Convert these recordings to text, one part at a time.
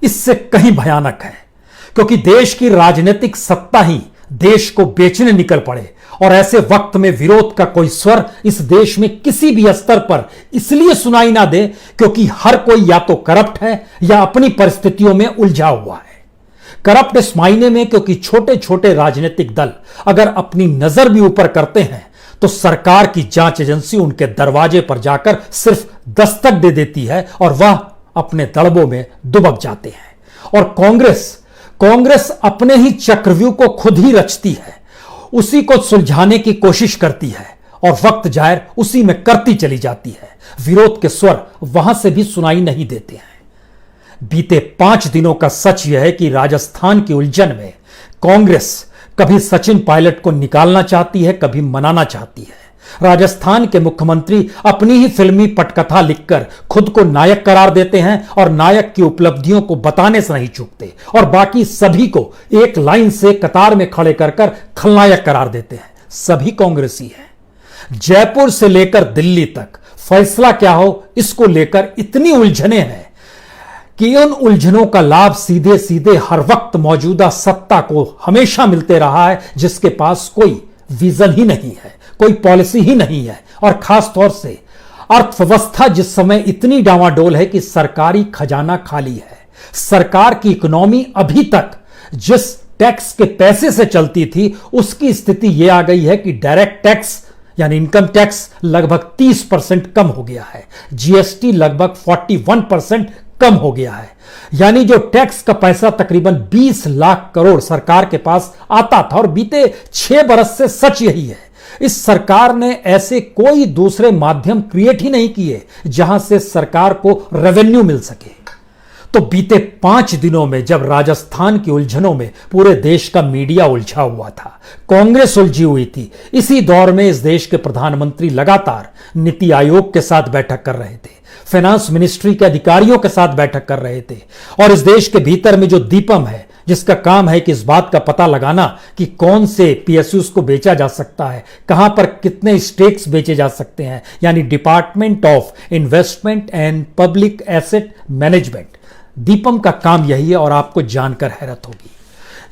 इससे कहीं भयानक है, क्योंकि देश की राजनीतिक सत्ता ही देश को बेचने निकल पड़े और ऐसे वक्त में विरोध का कोई स्वर इस देश में किसी भी स्तर पर इसलिए सुनाई ना दे क्योंकि हर कोई या तो करप्ट है या अपनी परिस्थितियों में उलझा हुआ है। करप्ट इस मायने में क्योंकि छोटे छोटे राजनीतिक दल अगर अपनी नजर भी ऊपर करते हैं तो सरकार की जांच एजेंसी उनके दरवाजे पर जाकर सिर्फ दस्तक दे देती है और वह अपने दड़बों में दुबक जाते हैं। और कांग्रेस अपने ही चक्रव्यूह को खुद ही रचती है, उसी को सुलझाने की कोशिश करती है और वक्त जाहिर उसी में करती चली जाती है। विरोध के स्वर वहां से भी सुनाई नहीं देते हैं। बीते 5 दिनों का सच यह है कि राजस्थान की उलझन में कांग्रेस कभी सचिन पायलट को निकालना चाहती है, कभी मनाना चाहती है। राजस्थान के मुख्यमंत्री अपनी ही फिल्मी पटकथा लिखकर खुद को नायक करार देते हैं और नायक की उपलब्धियों को बताने से नहीं चूकते और बाकी सभी को एक लाइन से कतार में खड़े कर खलनायक करार देते हैं। सभी कांग्रेसी हैं। जयपुर से लेकर दिल्ली तक फैसला क्या हो, इसको लेकर इतनी उलझनें हैं कि उन उलझनों का लाभ सीधे सीधे हर वक्त मौजूदा सत्ता को हमेशा मिलते रहा है, जिसके पास कोई विजन ही नहीं है, कोई पॉलिसी ही नहीं है। और खास तौर से अर्थव्यवस्था जिस समय इतनी डावाडोल है कि सरकारी खजाना खाली है। सरकार की इकोनॉमी अभी तक जिस टैक्स के पैसे से चलती थी उसकी स्थिति यह आ गई है कि डायरेक्ट टैक्स यानी इनकम टैक्स लगभग 30% कम हो गया है, जीएसटी लगभग 41% कम हो गया है। यानी जो टैक्स का पैसा तकरीबन 20 लाख करोड़ सरकार के पास आता था और बीते 6 बरस से सच यही है। इस सरकार ने ऐसे कोई दूसरे माध्यम क्रिएट ही नहीं किए जहां से सरकार को रेवेन्यू मिल सके। तो बीते 5 दिनों में जब राजस्थान की उलझनों में पूरे देश का मीडिया उलझा हुआ था, कांग्रेस उलझी हुई थी, इसी दौर में इस देश के प्रधानमंत्री लगातार नीति आयोग के साथ बैठक कर रहे थे, फाइनेंस मिनिस्ट्री के अधिकारियों के साथ बैठक कर रहे थे और इस देश के भीतर में जो दीपम है जिसका काम है कि इस बात का पता लगाना कि कौन से पीएसयूज को बेचा जा सकता है, कहां पर कितने स्टेक्स बेचे जा सकते हैं, यानी department of investment and public asset management, Deepam का काम यही है। और आपको जानकर हैरत होगी,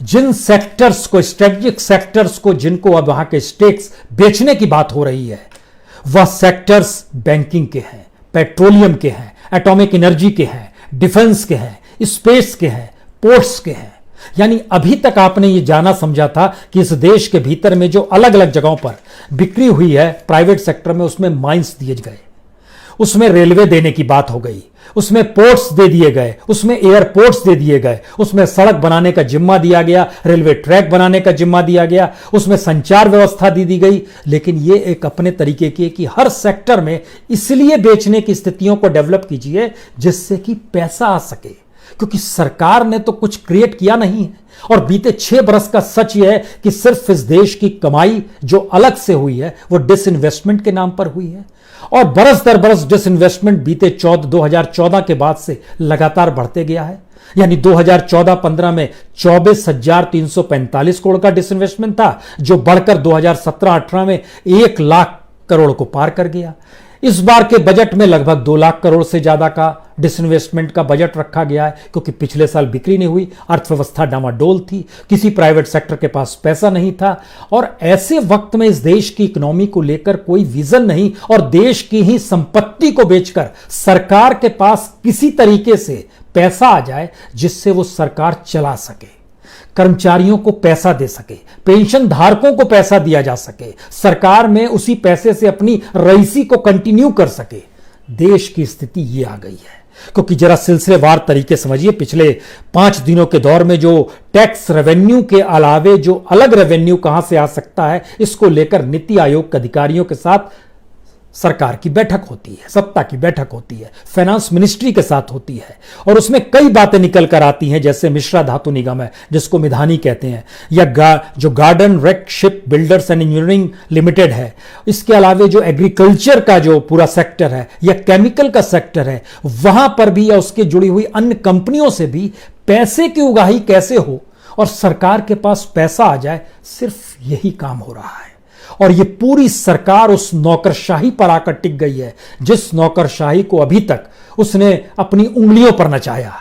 जिन सेक्टर्स को, स्ट्रेटेजिक सेक्टर्स को, जिनको अब वहां के स्टेक्स बेचने की बात हो रही है, वह सेक्टर्स बैंकिंग के हैं, पेट्रोलियम के हैं, एटॉमिक एनर्जी के हैं, डिफेंस के हैं, स्पेस के हैं, पोर्ट्स के हैं। यानी अभी तक आपने ये जाना समझा था कि इस देश के भीतर में जो अलग अलग जगहों पर बिक्री हुई है प्राइवेट सेक्टर में, उसमें माइंस दिए गए, उसमें रेलवे देने की बात हो गई, उसमें पोर्ट्स दे दिए गए, उसमें एयरपोर्ट्स दे दिए गए, उसमें सड़क बनाने का जिम्मा दिया गया, रेलवे ट्रैक बनाने का जिम्मा दिया गया, उसमें संचार व्यवस्था दी गई। लेकिन ये एक अपने तरीके की कि हर सेक्टर में इसलिए बेचने की स्थितियों को डेवलप कीजिए जिससे कि पैसा आ सके, क्योंकि सरकार ने तो कुछ क्रिएट किया नहीं है। और बीते 6 बरस का सच यह है कि सिर्फ इस देश की कमाई जो अलग से हुई है वो डिसइन्वेस्टमेंट के नाम पर हुई है और बरस दर बरस डिसइन्वेस्टमेंट बीते 2014 के बाद से लगातार बढ़ते गया है। यानी 2014-15 में 24,345 करोड़ का डिसइन्वेस्टमेंट था, जो बढ़कर 2017-18 में 1 लाख करोड़ को पार कर गया। इस बार के बजट में लगभग 2 लाख करोड़ से ज्यादा का डिसइन्वेस्टमेंट का बजट रखा गया है, क्योंकि पिछले साल बिक्री नहीं हुई, अर्थव्यवस्था डामाडोल थी, किसी प्राइवेट सेक्टर के पास पैसा नहीं था और ऐसे वक्त में इस देश की इकोनॉमी को लेकर कोई विजन नहीं और देश की ही संपत्ति को बेचकर सरकार के पास किसी तरीके से पैसा आ जाए जिससे वो सरकार चला सके, कर्मचारियों को पैसा दे सके, पेंशन धारकों को पैसा दिया जा सके, सरकार में उसी पैसे से अपनी रईसी को कंटिन्यू कर सके। देश की स्थिति ये आ गई है। क्योंकि जरा सिलसिलेवार तरीके समझिए, पिछले 5 दिनों के दौर में जो टैक्स रेवेन्यू के अलावे जो अलग रेवेन्यू कहां से आ सकता है, इसको लेकर नीति आयोग के अधिकारियों के साथ सरकार की बैठक होती है, सत्ता की बैठक होती है, फाइनेंस मिनिस्ट्री के साथ होती है और उसमें कई बातें निकल कर आती हैं, जैसे मिश्रा धातु निगम है जिसको मिधानी कहते हैं, या जो Garden Reach Ship Builders and Engineering Limited है, इसके अलावे जो एग्रीकल्चर का जो पूरा सेक्टर है या केमिकल का सेक्टर है, वहां पर भी या उसके जुड़ी हुई अन्य कंपनियों से भी पैसे की उगाही कैसे हो और सरकार के पास पैसा आ जाए, सिर्फ यही काम हो रहा है। और ये पूरी सरकार उस नौकरशाही पर आकर टिक गई है जिस नौकरशाही को अभी तक उसने अपनी उंगलियों पर नचाया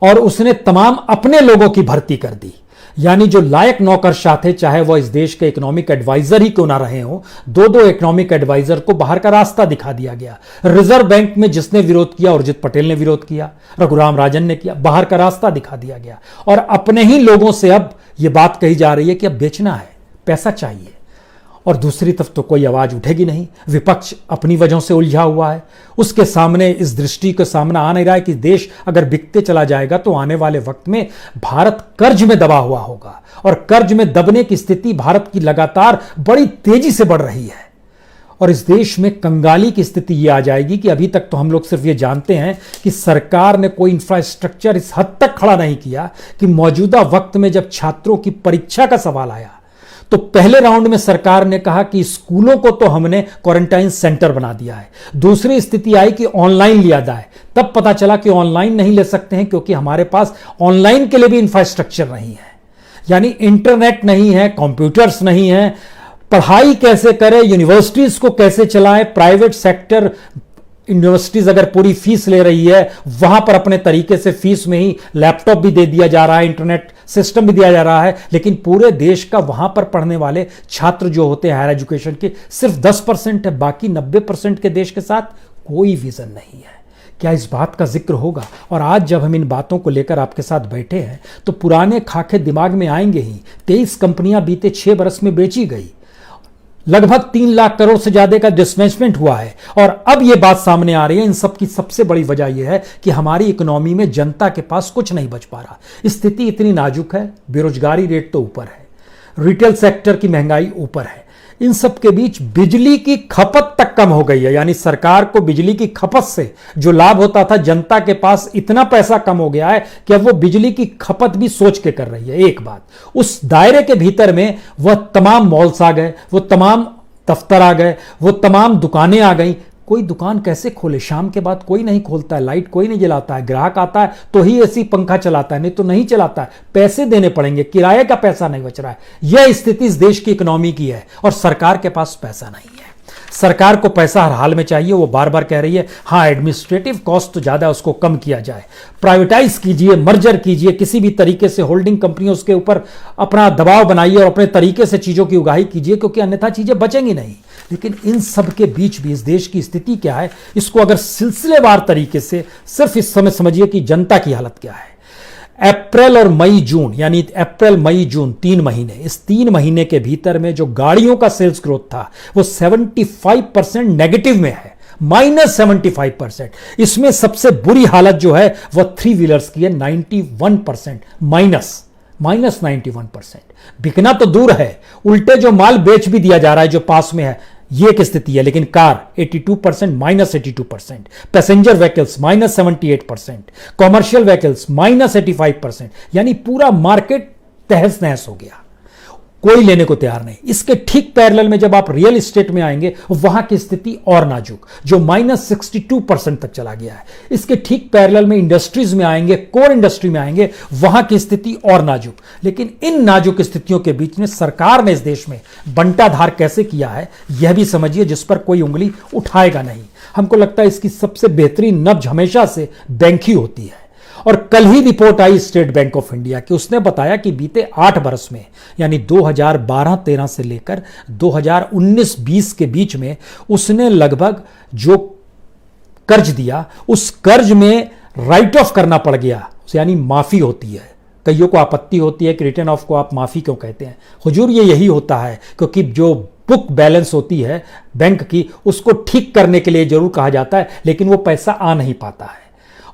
और उसने तमाम अपने लोगों की भर्ती कर दी। यानी जो लायक नौकरशाह थे, चाहे वो इस देश के इकोनॉमिक एडवाइजर ही क्यों ना रहे हो, दो दो इकोनॉमिक एडवाइजर को बाहर का रास्ता दिखा दिया गया। रिजर्व बैंक में जिसने विरोध किया, उर्जित पटेल ने विरोध किया, रघुराम राजन ने किया, बाहर का रास्ता दिखा दिया गया। और अपने ही लोगों से अब यह बात कही जा रही है कि अब बेचना है, पैसा चाहिए, और दूसरी तरफ तो कोई आवाज उठेगी नहीं। विपक्ष अपनी वजहों से उलझा हुआ है, उसके सामने इस दृष्टि का सामना आ नहीं रहा है कि देश अगर बिकते चला जाएगा तो आने वाले वक्त में भारत कर्ज में दबा हुआ होगा, और कर्ज में दबने की स्थिति भारत की लगातार बड़ी तेजी से बढ़ रही है। और इस देश में कंगाली की स्थिति यह आ जाएगी कि अभी तक तो हम लोग सिर्फ ये जानते हैं कि सरकार ने कोई इंफ्रास्ट्रक्चर इस हद तक खड़ा नहीं किया कि मौजूदा वक्त में जब छात्रों की परीक्षा का सवाल आया तो पहले राउंड में सरकार ने कहा कि स्कूलों को तो हमने क्वारंटाइन सेंटर बना दिया है। दूसरी स्थिति आई कि ऑनलाइन लिया जाए, तब पता चला कि ऑनलाइन नहीं ले सकते हैं क्योंकि हमारे पास ऑनलाइन के लिए भी इंफ्रास्ट्रक्चर नहीं है। यानी इंटरनेट नहीं है, कंप्यूटर्स नहीं है, पढ़ाई कैसे करें, यूनिवर्सिटीज को कैसे चलाएं, प्राइवेट सेक्टर यूनिवर्सिटीज अगर पूरी फीस ले रही है, वहां पर अपने तरीके से फीस में ही लैपटॉप भी दे दिया जा रहा है, इंटरनेट सिस्टम भी दिया जा रहा है, लेकिन पूरे देश का वहां पर पढ़ने वाले छात्र जो होते हैं हायर एजुकेशन के सिर्फ 10% है। बाकी 90% के देश के साथ कोई विजन नहीं है। क्या इस बात का जिक्र होगा? और आज जब हम इन बातों को लेकर आपके साथ बैठे हैं तो पुराने खाके दिमाग में आएंगे ही। 23 कंपनियां बीते 6 बरस में बेची गई, लगभग 3 लाख करोड़ से ज्यादा का डिसमेंटमेंट हुआ है। और अब यह बात सामने आ रही है, इन सब की सबसे बड़ी वजह यह है कि हमारी इकोनॉमी में जनता के पास कुछ नहीं बच पा रहा। स्थिति इतनी नाजुक है, बेरोजगारी रेट तो ऊपर है, रिटेल सेक्टर की महंगाई ऊपर है, इन सब के बीच बिजली की खपत तक कम हो गई है। यानी सरकार को बिजली की खपत से जो लाभ होता था, जनता के पास इतना पैसा कम हो गया है कि अब वो बिजली की खपत भी सोच के कर रही है। एक बात, उस दायरे के भीतर में वह तमाम मॉल्स आ गए, वो तमाम दफ्तर आ गए, वो तमाम दुकानें आ गई। कोई दुकान कैसे खोले? शाम के बाद कोई नहीं खोलता है, लाइट कोई नहीं जलाता है, ग्राहक आता है तो ही एसी पंखा चलाता है, नहीं तो नहीं चलाता है। पैसे देने पड़ेंगे, किराए का पैसा नहीं बच रहा है। यह स्थिति इस देश की इकोनॉमी की है और सरकार के पास पैसा नहीं है। सरकार को पैसा हर हाल में चाहिए। वो बार बार कह रही है हाँ एडमिनिस्ट्रेटिव कॉस्ट तो ज्यादा, उसको कम किया जाए, प्राइवेटाइज कीजिए, मर्जर कीजिए, किसी भी तरीके से होल्डिंग कंपनियों के ऊपर अपना दबाव बनाइए और अपने तरीके से चीजों की उगाही कीजिए, क्योंकि अन्यथा चीजें बचेंगी नहीं। लेकिन इन सब के बीच भी इस देश की स्थिति क्या है, इसको अगर सिलसिलेवार तरीके से सिर्फ इस समय समझिए कि जनता की हालत क्या है। अप्रैल और मई जून, यानी अप्रैल मई जून 3 महीने, इस 3 महीने के भीतर में जो गाड़ियों का सेल्स ग्रोथ था वो 75% नेगेटिव में है, -75%। इसमें सबसे बुरी हालत जो है वह 3 व्हीलर्स की है, 91% माइनस 91%। बिकना तो दूर है, उल्टे जो माल बेच भी दिया जा रहा है जो पास में है, ये एक स्थिति है। लेकिन car 82%, -82%, passenger vehicles -78%, commercial vehicles -85%। यानी पूरा मार्केट तहस नहस हो गया, कोई लेने को तैयार नहीं। इसके ठीक पैरेलल में जब आप रियल एस्टेट में आएंगे, वहां की स्थिति और नाजुक, जो -62% तक चला गया है। इसके ठीक पैरेलल में इंडस्ट्रीज में आएंगे, कोर इंडस्ट्री में आएंगे, वहां की स्थिति और नाजुक। लेकिन इन नाजुक स्थितियों के बीच में सरकार ने इस देश में बंटाधार कैसे किया है, यह भी समझिए, जिस पर कोई उंगली उठाएगा नहीं। हमको लगता है इसकी सबसे बेहतरीन नब्ज हमेशा से बैंक ही होती है। और कल ही रिपोर्ट आई स्टेट बैंक ऑफ इंडिया की, उसने बताया कि बीते 8 बरस में, यानी 2012-13 से लेकर 2019-20 के बीच में उसने लगभग जो कर्ज दिया, उस कर्ज में राइट ऑफ करना पड़ गया, यानी माफी होती है। कईयों को आपत्ति होती है कि रिटर्न ऑफ को आप माफी क्यों कहते हैं। हुजूर ये यही होता है, क्योंकि जो बुक बैलेंस होती है बैंक की, उसको ठीक करने के लिए जरूर कहा जाता है, लेकिन वो पैसा आ नहीं पाता है।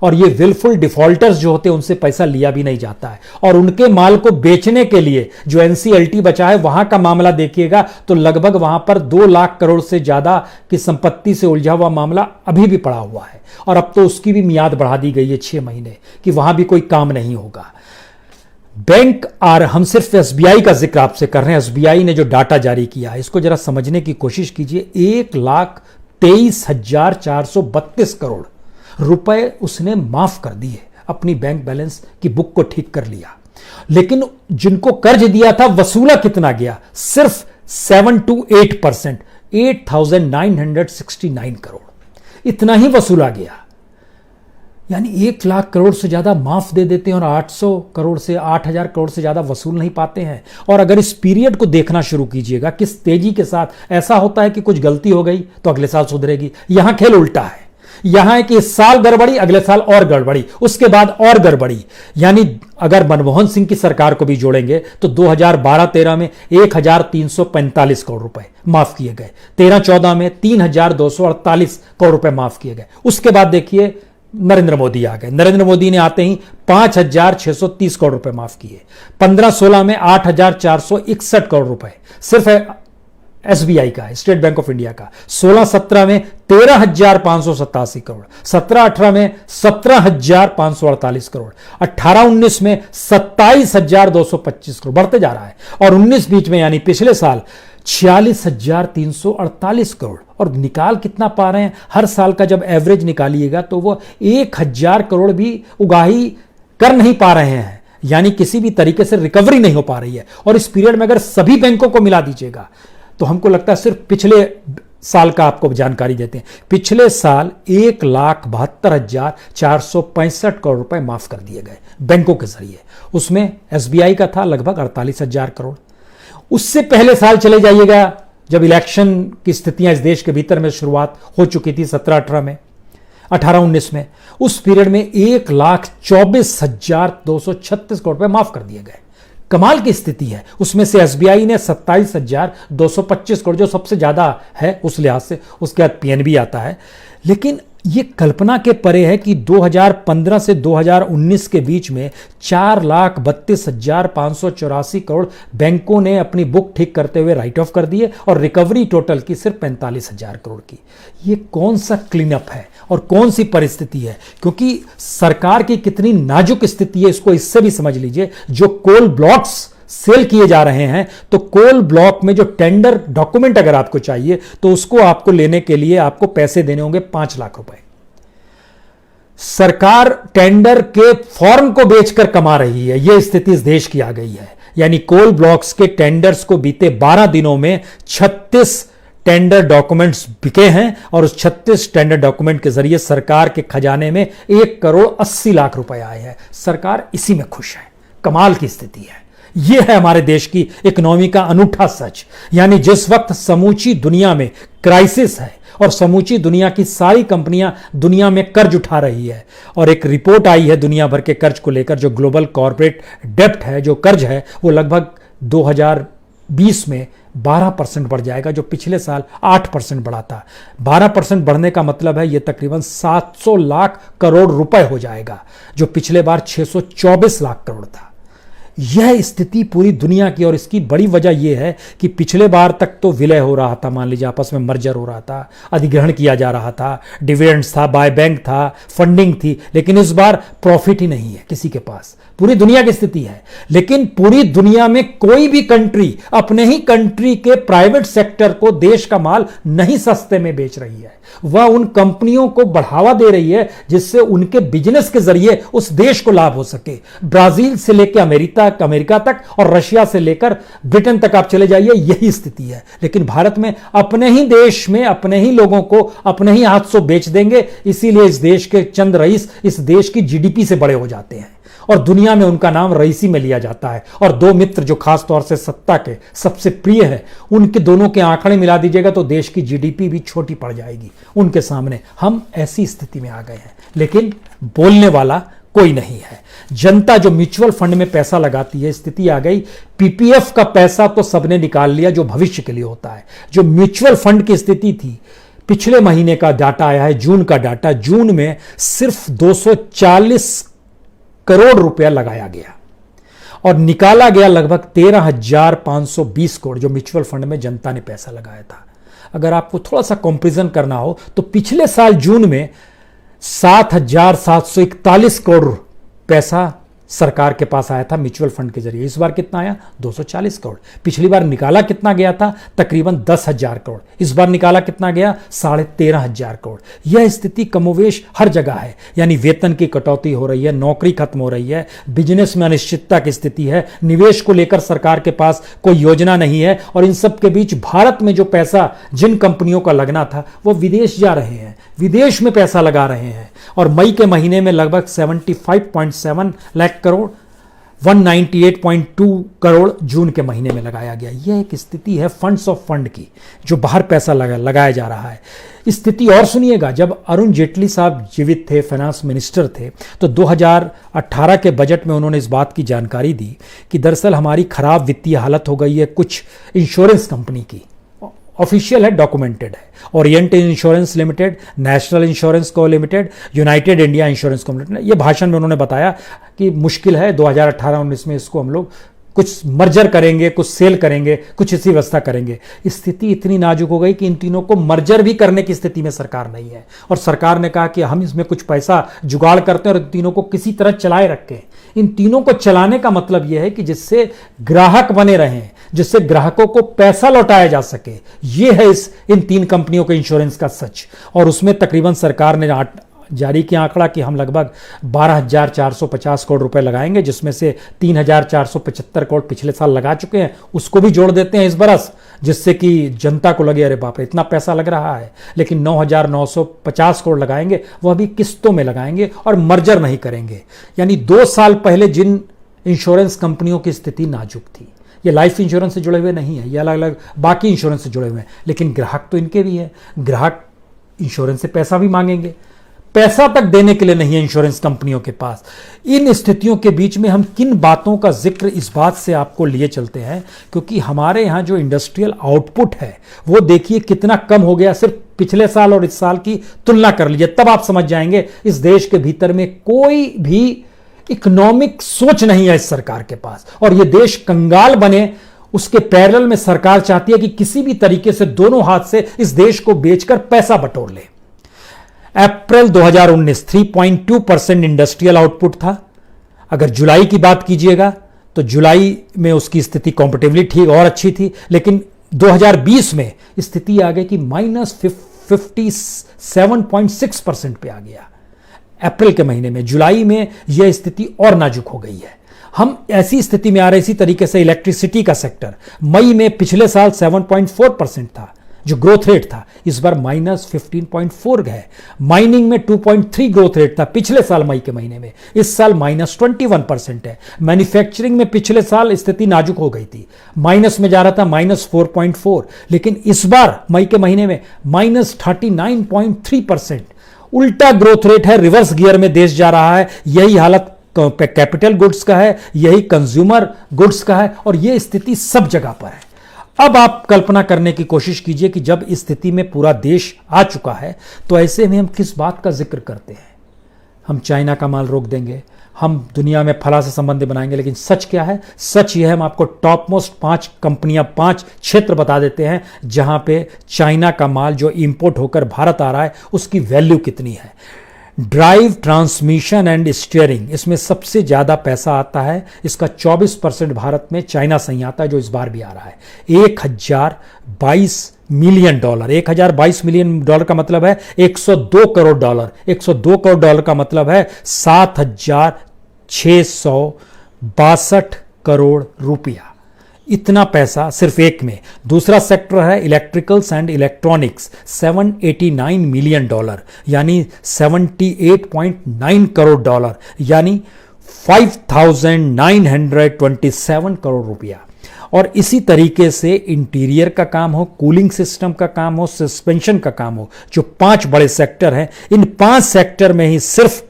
और ये विलफुल डिफॉल्टर्स जो होते हैं उनसे पैसा लिया भी नहीं जाता है। और उनके माल को बेचने के लिए जो एनसीएलटी बचा है, वहां का मामला देखिएगा तो लगभग वहां पर 2 लाख करोड़ से ज्यादा की संपत्ति से उलझा हुआ मामला अभी भी पड़ा हुआ है। और अब तो उसकी भी मियाद बढ़ा दी गई है 6 महीने, कि वहां भी कोई काम नहीं होगा। बैंक हम सिर्फ एसबीआई का जिक्र आपसे कर रहे हैं। एसबीआई ने जो डाटा जारी किया है, इसको जरा समझने की कोशिश कीजिए। 1,23,432 करोड़ रुपए उसने माफ कर दिए, अपनी बैंक बैलेंस की बुक को ठीक कर लिया। लेकिन जिनको कर्ज दिया था, वसूला कितना गया? सिर्फ 7 to 8%, 8,969 करोड़, इतना ही वसूला गया। यानी 1 लाख करोड़ से ज्यादा माफ दे देते हैं और 800 करोड़ से 8,000 करोड़ से ज्यादा वसूल नहीं पाते हैं। और अगर इस पीरियड को देखना शुरू कीजिएगा, किस तेजी के साथ ऐसा होता है कि कुछ गलती हो गई तो अगले साल सुधरेगी। यहां खेल उल्टा है, यहां है कि इस साल गड़बड़ी, अगले साल और गड़बड़ी, उसके बाद और गड़बड़ी। यानी अगर मनमोहन सिंह की सरकार को भी जोड़ेंगे तो 2012-13 में 1,345 करोड़ रुपए माफ किए गए, 13-14 में 3,248 करोड़ रुपए माफ किए गए। उसके बाद देखिए नरेंद्र मोदी आ गए, नरेंद्र मोदी ने आते ही 5,630 करोड़ रुपए माफ किए, 15-16 में 8,461 करोड़ रुपए सिर्फ एसबीआई का है, स्टेट बैंक ऑफ इंडिया का। 16-17 में 13,587 करोड़, 17-18 में 17,548 करोड़, 18-19 में 27,225 करोड़, बढ़ते जा रहा है। और 19 बीच में यानी पिछले साल 46,348 करोड़। और निकाल कितना पा रहे हैं हर साल का जब एवरेज निकालिएगा तो वो 1,000 करोड़ भी उगाही कर नहीं पा रहे हैं, यानी किसी भी तरीके से रिकवरी नहीं हो पा रही है। और इस पीरियड में अगर सभी बैंकों को मिला दीजिएगा तो हमको लगता है, सिर्फ पिछले साल का आपको जानकारी देते हैं, पिछले साल 1,72,465 करोड़ रुपए माफ कर दिए गए बैंकों के जरिए। उसमें एसबीआई का था लगभग 48,000 करोड़। उससे पहले साल चले जाइएगा जब इलेक्शन की स्थितियां इस देश के भीतर में शुरुआत हो चुकी थी 17-18 में, 18-19 में, उस पीरियड में 1,24,236 करोड़ रुपए माफ कर दिए गए। कमाल की स्थिति है। उसमें से एसबीआई ने 27,225 करोड़, जो सबसे ज्यादा है उस लिहाज से, उसके बाद पीएनबी आता है। लेकिन ये कल्पना के परे है कि 2015 से 2019 के बीच में 4,32,584 करोड़ बैंकों ने अपनी बुक ठीक करते हुए राइट ऑफ कर दिए और रिकवरी टोटल की सिर्फ 45,000 करोड़ की। ये कौन सा क्लीन अप है और कौन सी परिस्थिति है? क्योंकि सरकार की कितनी नाजुक स्थिति है इसको इससे भी समझ लीजिए। जो कोल ब्लॉक्स सेल किए जा रहे हैं, तो कोल ब्लॉक में जो टेंडर डॉक्यूमेंट अगर आपको चाहिए तो उसको आपको लेने के लिए आपको पैसे देने होंगे 5 लाख रुपए। सरकार टेंडर के फॉर्म को बेचकर कमा रही है, यह स्थिति इस देश की आ गई है। यानी कोल ब्लॉक्स के टेंडर्स को बीते 12 दिनों में 36 टेंडर डॉक्यूमेंट्स बिके हैं और उस 36 टेंडर डॉक्यूमेंट के जरिए सरकार के खजाने में 1,80,00,000 रुपए आए हैं। सरकार इसी में खुश है। कमाल की स्थिति है। यह है हमारे देश की इकोनॉमी का अनूठा सच। यानी जिस वक्त समूची दुनिया में क्राइसिस है और समूची दुनिया की सारी कंपनियां दुनिया में कर्ज उठा रही है, और एक रिपोर्ट आई है दुनिया भर के कर्ज को लेकर, जो ग्लोबल कॉर्पोरेट डेब्ट है, जो कर्ज है, वो लगभग 2020 में 12% बढ़ जाएगा, जो पिछले साल 8% बढ़ा था। 12% बढ़ने का मतलब है यह तकरीबन 700 लाख करोड़ रुपए हो जाएगा, जो पिछले बार 624 लाख करोड़ था। यह स्थिति पूरी दुनिया की, और इसकी बड़ी वजह यह है कि पिछले बार तक तो विलय हो रहा था, मान लीजिए आपस में मर्जर हो रहा था, अधिग्रहण किया जा रहा था, डिविडेंड्स था, बाय बैंक था, फंडिंग थी, लेकिन इस बार प्रॉफिट ही नहीं है किसी के पास। पूरी दुनिया की स्थिति है। लेकिन पूरी दुनिया में कोई भी कंट्री अपने ही कंट्री के प्राइवेट सेक्टर को देश का माल नहीं सस्ते में बेच रही है। वह उन कंपनियों को बढ़ावा दे रही है जिससे उनके बिजनेस के जरिए उस देश को लाभ हो सके। ब्राजील से लेकर अमेरिका तक और रशिया से लेकर ब्रिटेन तक आप चले जाइए, यही स्थिति है। लेकिन भारत में अपने ही देश में अपने ही लोगों को अपने ही हाथ से बेच देंगे, इसीलिए इस देश के चंद रईस इस देश की जीडीपी से बड़े हो जाते हैं और दुनिया में उनका नाम रईसी में लिया जाता है। और दो मित्र जो खास तौर से सत्ता के सबसे प्रिय है, उनके दोनों के आंकड़े मिला दीजिएगा तो देश की जीडीपी भी छोटी पड़ जाएगी उनके सामने। हम ऐसी स्थिति में आ गए हैं, लेकिन बोलने वाला कोई नहीं है। जनता जो म्यूचुअल फंड में पैसा लगाती है, स्थिति आ गई, पीपीएफ का पैसा तो सबने निकाल लिया जो भविष्य के लिए होता है। जो म्यूचुअल फंड की स्थिति थी, पिछले महीने का डाटा आया है, जून का डाटा, जून में सिर्फ 240 करोड़ रुपया लगाया गया और निकाला गया लगभग 13,520 करोड़, जो म्यूचुअल फंड में जनता ने पैसा लगाया था। अगर आपको थोड़ा सा कंपैरिजन करना हो तो पिछले साल जून में 7,741 करोड़ पैसा सरकार के पास आया था म्यूचुअल फंड के जरिए। इस बार कितना आया? 240 करोड़। पिछली बार निकाला कितना गया था? तकरीबन 10,000 करोड़। इस बार निकाला कितना गया? 13,500 करोड़। यह स्थिति कमोवेश हर जगह है। यानी वेतन की कटौती हो रही है, नौकरी खत्म हो रही है, बिजनेस में अनिश्चितता की स्थिति है, निवेश को लेकर सरकार के पास कोई योजना नहीं है, और इन सब के बीच भारत में जो पैसा जिन कंपनियों का लगना था वो विदेश जा रहे हैं। विदेश में पैसा लगा रहे हैं और मई के महीने में लगभग 75.7 लाख करोड़, 198.2 करोड़ जून के महीने में लगाया गया। यह एक स्थिति है फंड्स ऑफ फंड की, जो बाहर पैसा लगाया जा रहा है। स्थिति और सुनिएगा, जब अरुण जेटली साहब जीवित थे, फाइनेंस मिनिस्टर थे, तो 2018 के बजट में उन्होंने इस बात की जानकारी दी कि दरअसल हमारी खराब वित्तीय हालत हो गई है कुछ इंश्योरेंस कंपनी की, ऑफिशियल है, डॉक्यूमेंटेड है, Orient insurance limited, national insurance को लिमिटेड, यूनाइटेड इंडिया इंश्योरेंस को लिमिटेड। ये भाषण में उन्होंने बताया कि मुश्किल है 2018-19 में इसको हम लोग कुछ मर्जर करेंगे, कुछ सेल करेंगे, कुछ इसी व्यवस्था करेंगे। स्थिति इतनी नाजुक हो गई कि इन तीनों को मर्जर भी करने की स्थिति में सरकार नहीं है, और सरकार ने कहा कि हम इसमें कुछ पैसा जुगाड़ करते हैं और इन तीनों को किसी तरह चलाए रखें। इन तीनों को चलाने का मतलब यह है कि जिससे ग्राहक बने रहें, जिससे ग्राहकों को पैसा लौटाया जा सके। यह है इन 3 कंपनियों के इंश्योरेंस का सच। और उसमें तकरीबन सरकार ने जारी किया आंकड़ा कि हम लगभग 12,450 करोड़ रुपए लगाएंगे, जिसमें से 3,475 करोड़ पिछले साल लगा चुके हैं, उसको भी जोड़ देते हैं इस बरस, जिससे कि जनता को लगे अरे बाप रे इतना पैसा लग रहा है। लेकिन 9,950 करोड़ लगाएंगे, वह भी किस्तों में लगाएंगे और मर्जर नहीं करेंगे। यानी 2 साल पहले जिन इंश्योरेंस कंपनियों की स्थिति नाजुक थी, ये लाइफ इंश्योरेंस से जुड़े हुए नहीं है, ये अलग अलग बाकी इंश्योरेंस से जुड़े हुए हैं, लेकिन ग्राहक तो इनके भी है। ग्राहक इंश्योरेंस से पैसा भी मांगेंगे, पैसा तक देने के लिए नहीं है इंश्योरेंस कंपनियों के पास। इन स्थितियों के बीच में हम किन बातों का जिक्र इस बात से आपको लिए चलते हैं, क्योंकि हमारे यहाँ जो इंडस्ट्रियल आउटपुट है वो देखिए कितना कम हो गया। सिर्फ पिछले साल और इस साल की तुलना कर लीजिए, तब आप समझ जाएंगे इस देश के भीतर में कोई भी इकोनॉमिक सोच नहीं है इस सरकार के पास, और ये देश कंगाल बने। उसके पैरेलल में सरकार चाहती है कि किसी भी तरीके से दोनों हाथ से इस देश को बेचकर पैसा बटोर ले। अप्रैल 2019 3.2% इंडस्ट्रियल आउटपुट था। अगर जुलाई की बात कीजिएगा तो जुलाई में उसकी स्थिति कॉम्पेटिवली ठीक और अच्छी थी, लेकिन 2020 में स्थिति आ गई कि -57.6% पे आ गया अप्रैल के महीने में। जुलाई में यह स्थिति और नाजुक हो गई है। हम ऐसी स्थिति में आ रहे। इसी तरीके से इलेक्ट्रिसिटी का सेक्टर मई में पिछले साल 7.4% था जो ग्रोथ रेट था, इस बार -15.4 है। माइनिंग में 2.3 ग्रोथ रेट था पिछले साल मई के महीने में, इस साल -21% है। मैन्युफैक्चरिंग में पिछले साल स्थिति नाजुक हो गई थी, माइनस में जा रहा था, -4.4, लेकिन इस बार मई के महीने में -39.3%। उल्टा ग्रोथ रेट है, रिवर्स गियर में देश जा रहा है। यही हालत कैपिटल गुड्स का है, यही कंज्यूमर गुड्स का है, और यह स्थिति सब जगह पर है। अब आप कल्पना करने की कोशिश कीजिए कि जब इस स्थिति में पूरा देश आ चुका है तो ऐसे में हम किस बात का जिक्र करते हैं। हम चाइना का माल रोक देंगे, हम दुनिया में फला से संबंध बनाएंगे, लेकिन सच क्या है? सच यह है, हम आपको टॉप मोस्ट 5 कंपनियां, 5 क्षेत्र बता देते हैं जहां पे चाइना का माल जो इंपोर्ट होकर भारत आ रहा है उसकी वैल्यू कितनी है। ड्राइव, ट्रांसमिशन एंड स्टीयरिंग, इसमें सबसे ज्यादा पैसा आता है। इसका 24% भारत में चाइना से ही आता है, जो इस बार भी आ रहा है। $1022 मिलियन। $1022 मिलियन का मतलब है $102 करोड़। $102 करोड़ का मतलब है 7,662 करोड़ रुपया। इतना पैसा सिर्फ एक में। दूसरा सेक्टर है इलेक्ट्रिकल्स एंड इलेक्ट्रॉनिक्स, $789 मिलियन, यानी 78.9 करोड़ डॉलर, यानी 5,927 करोड़ रुपया। और इसी तरीके से इंटीरियर का काम हो, कूलिंग सिस्टम का काम हो, सस्पेंशन का काम हो, जो 5 बड़े सेक्टर हैं, इन 5 सेक्टर में ही सिर्फ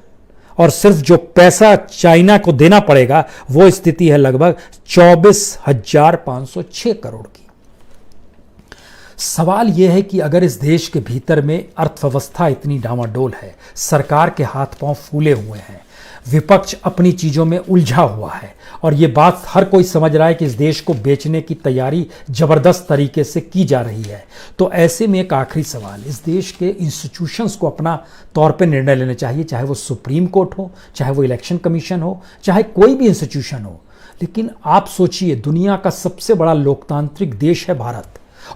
और सिर्फ जो पैसा चाइना को देना पड़ेगा वो स्थिति है लगभग 24,506 करोड़ की। सवाल यह है कि अगर इस देश के भीतर में अर्थव्यवस्था इतनी डामाडोल है, सरकार के हाथ पांव फूले हुए हैं, विपक्ष अपनी चीजों में उलझा हुआ है, और यह बात हर कोई समझ रहा है कि इस देश को बेचने की तैयारी जबरदस्त तरीके से की जा रही है, तो ऐसे में एक आखिरी सवाल, इस देश के इंस्टीट्यूशंस को अपना तौर पे निर्णय लेने चाहिए, चाहे वो सुप्रीम कोर्ट हो, चाहे वो इलेक्शन कमीशन हो, चाहे कोई भी इंस्टीट्यूशन हो। लेकिन आप सोचिए, दुनिया का सबसे बड़ा लोकतांत्रिक देश है भारत,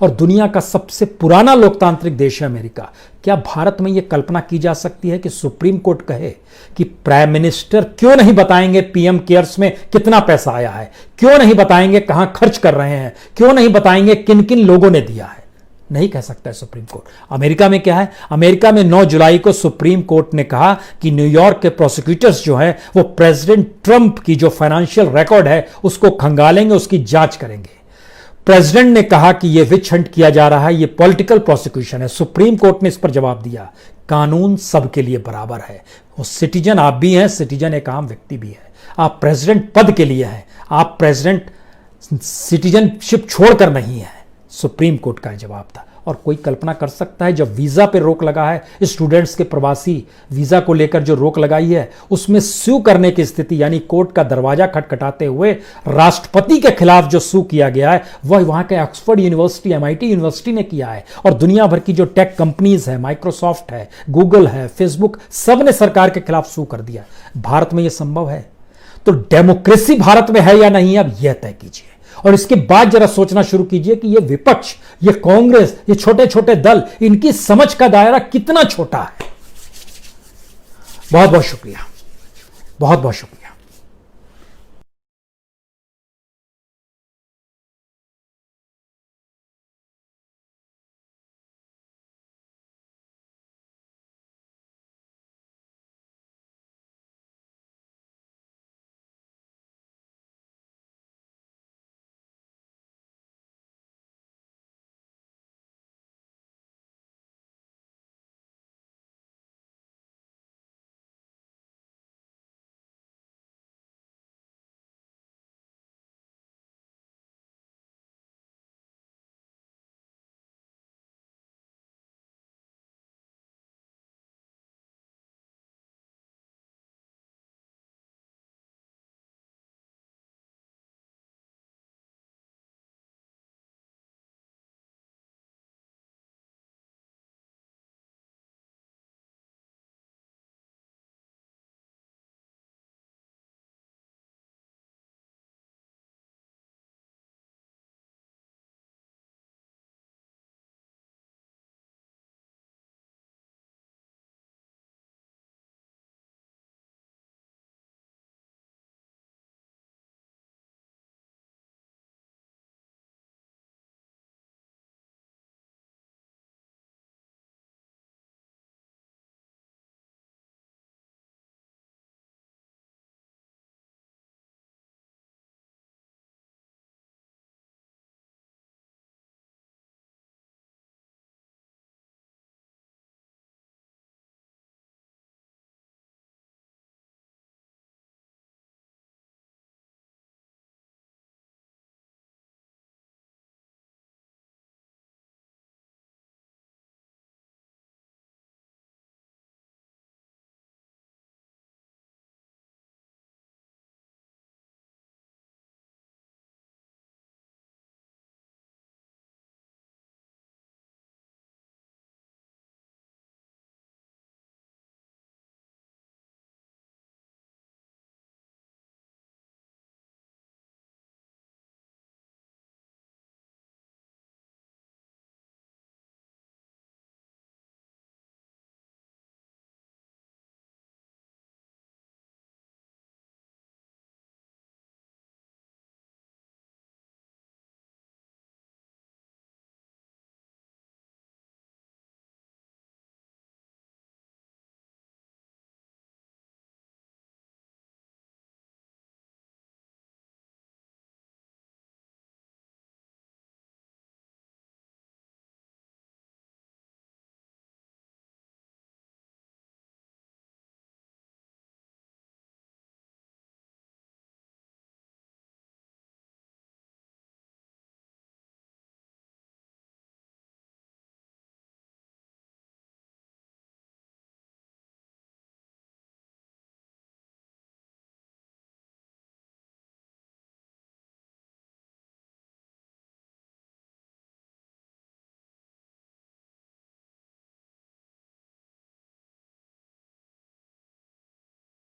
और दुनिया का सबसे पुराना लोकतांत्रिक देश है अमेरिका। क्या भारत में यह कल्पना की जा सकती है कि सुप्रीम कोर्ट कहे कि प्राइम मिनिस्टर क्यों नहीं बताएंगे पीएम केयर्स में कितना पैसा आया है, क्यों नहीं बताएंगे कहां खर्च कर रहे हैं, क्यों नहीं बताएंगे किन किन लोगों ने दिया है? नहीं कह सकता है सुप्रीम कोर्ट। अमेरिका में क्या है, अमेरिका में 9 जुलाई को सुप्रीम कोर्ट ने कहा कि न्यूयॉर्क के प्रोसिक्यूटर्स जो है वो प्रेसिडेंट ट्रंप की जो फाइनेंशियल रिकॉर्ड है उसको खंगालेंगे, उसकी जांच करेंगे। प्रेसिडेंट ने कहा कि यह विच हंट किया जा रहा है, यह पॉलिटिकल प्रोसिक्यूशन है। सुप्रीम कोर्ट ने इस पर जवाब दिया, कानून सबके लिए बराबर है। वो सिटीजन आप भी हैं, सिटीजन एक आम व्यक्ति भी है। आप प्रेसिडेंट पद के लिए हैं, आप प्रेसिडेंट सिटीजनशिप छोड़कर नहीं है। सुप्रीम कोर्ट का जवाब था। और कोई कल्पना कर सकता है जब वीजा पे रोक लगा है, स्टूडेंट्स के प्रवासी वीजा को लेकर जो रोक लगाई है, उसमें सू करने की स्थिति, यानी कोर्ट का दरवाजा खटखटाते हुए राष्ट्रपति के खिलाफ जो सू किया गया है वह वहां के ऑक्सफोर्ड यूनिवर्सिटी, एमआईटी यूनिवर्सिटी ने किया है। और दुनिया भर की जो टेक कंपनीज है, माइक्रोसॉफ्ट है, गूगल है, फेसबुक, सब ने सरकार के खिलाफ सू कर दिया। भारत में यह संभव है? तो डेमोक्रेसी भारत में है या नहीं, अब यह तय कीजिए। और इसके बाद जरा सोचना शुरू कीजिए कि ये विपक्ष, ये कांग्रेस, ये छोटे छोटे दल, इनकी समझ का दायरा कितना छोटा है। बहुत बहुत शुक्रिया, बहुत बहुत शुक्रिया।